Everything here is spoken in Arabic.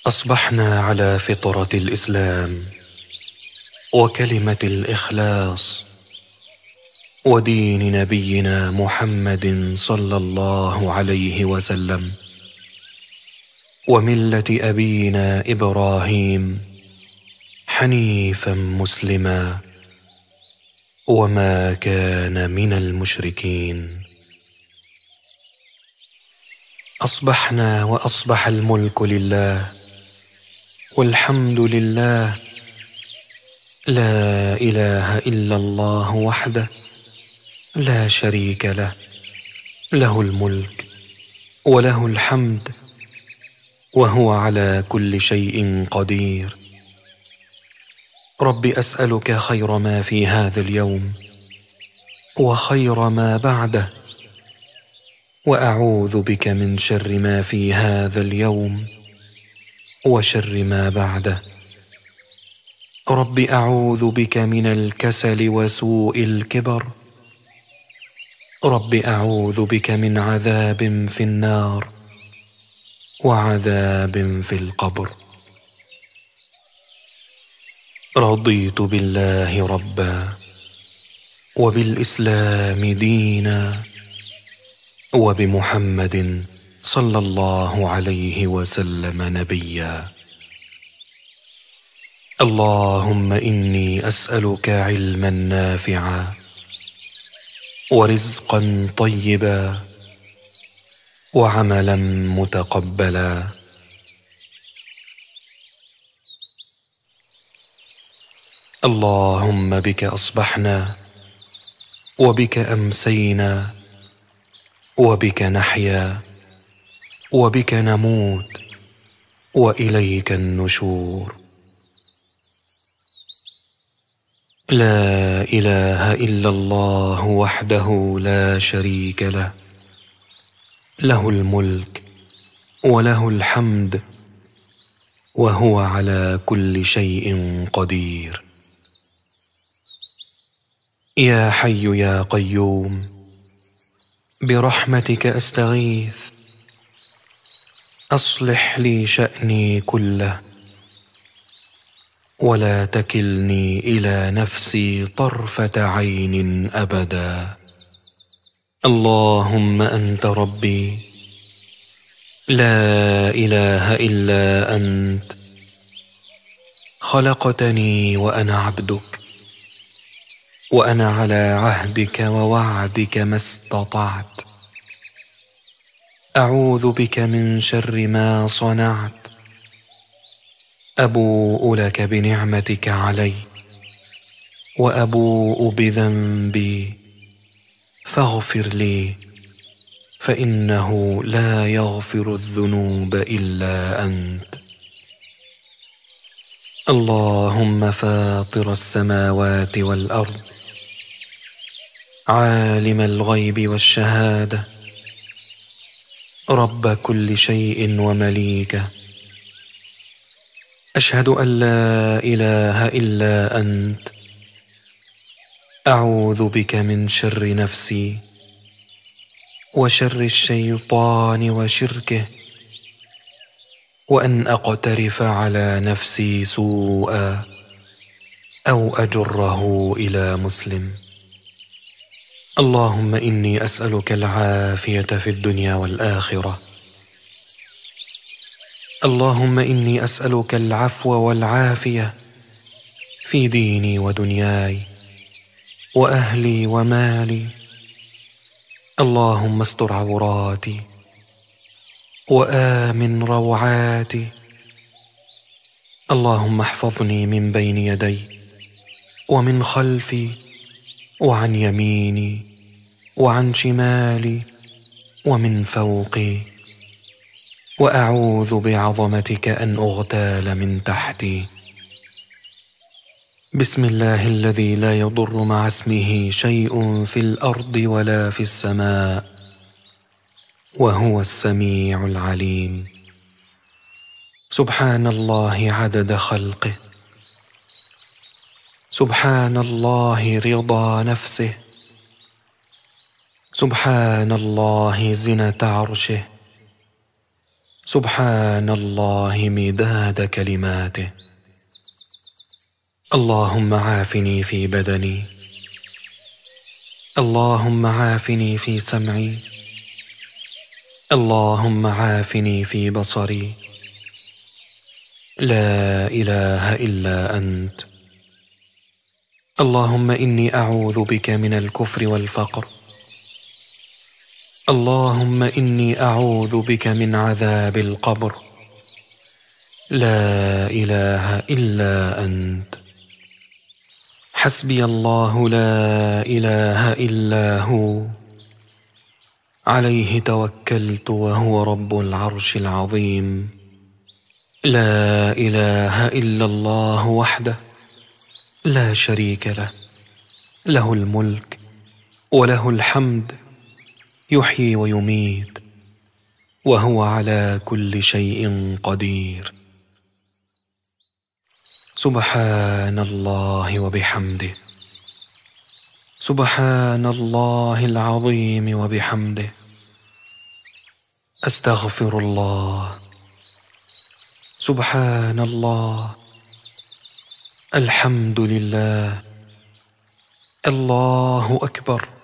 أصبحنا على فطرة الإسلام وكلمة الإخلاص ودين نبينا محمد صلى الله عليه وسلم وملة أبينا إبراهيم حنيفا مسلما وما كان من المشركين. أصبحنا وأصبح الملك لله والحمد لله، لا إله إلا الله وحده لا شريك له، له الملك وله الحمد وهو على كل شيء قدير. رب أسألك خير ما في هذا اليوم وخير ما بعده، وأعوذ بك من شر ما في هذا اليوم وشر ما بعده. رب أعوذ بك من الكسل وسوء الكبر. رب أعوذ بك من عذاب في النار وعذاب في القبر. رضيت بالله ربا وبالإسلام دينا وبمحمد صلى الله عليه وسلم نبيا. اللهم إني أسألك علما نافعا ورزقا طيبا وعملا متقبلا. اللهم بك أصبحنا وبك أمسينا وبك نحيا وبك نموت وإليك النشور. لا إله إلا الله وحده لا شريك له، له الملك وله الحمد وهو على كل شيء قدير. يا حي يا قيوم برحمتك أستغيث، أصلح لي شأني كله ولا تكلني إلى نفسي طرفة عين أبدا. اللهم أنت ربي، لا إله إلا أنت، خلقتني وأنا عبدك، وأنا على عهدك ووعدك ما استطعت. أعوذ بك من شر ما صنعت. أبوء لك بنعمتك علي وأبوء بذنبي فاغفر لي، فإنه لا يغفر الذنوب إلا أنت. اللهم فاطر السماوات والأرض، عالم الغيب والشهادة، رب كل شيء ومليكه، أشهد أن لا إله إلا أنت. أعوذ بك من شر نفسي وشر الشيطان وشركه، وأن أقترف على نفسي سوءا أو أجره إلى مسلم. اللهم إني أسألك العافية في الدنيا والآخرة. اللهم إني أسألك العفو والعافية في ديني ودنياي وأهلي ومالي. اللهم استر عوراتي وآمن روعاتي. اللهم احفظني من بين يدي ومن خلفي وعن يميني وعن شمالي ومن فوقي، وأعوذ بعظمتك أن أغتال من تحتي. بسم الله الذي لا يضر مع اسمه شيء في الأرض ولا في السماء، وهو السميع العليم. سبحان الله عدد خلقه، سبحان الله رضا نفسه، سبحان الله زنة عرشه، سبحان الله مداد كلماته. اللهم عافني في بدني، اللهم عافني في سمعي، اللهم عافني في بصري. لا إله إلا أنت. اللهم إني أعوذ بك من الكفر والفقر. اللهم إني أعوذ بك من عذاب القبر. لا إله إلا أنت. حسبي الله لا إله إلا هو، عليه توكلت وهو رب العرش العظيم. لا إله إلا الله وحده لا شريك له، له الملك وله الحمد، يحيي ويميت، وهو على كل شيء قدير. سبحان الله وبحمده، سبحان الله العظيم وبحمده. أستغفر الله. سبحان الله. الحمد لله. الله أكبر.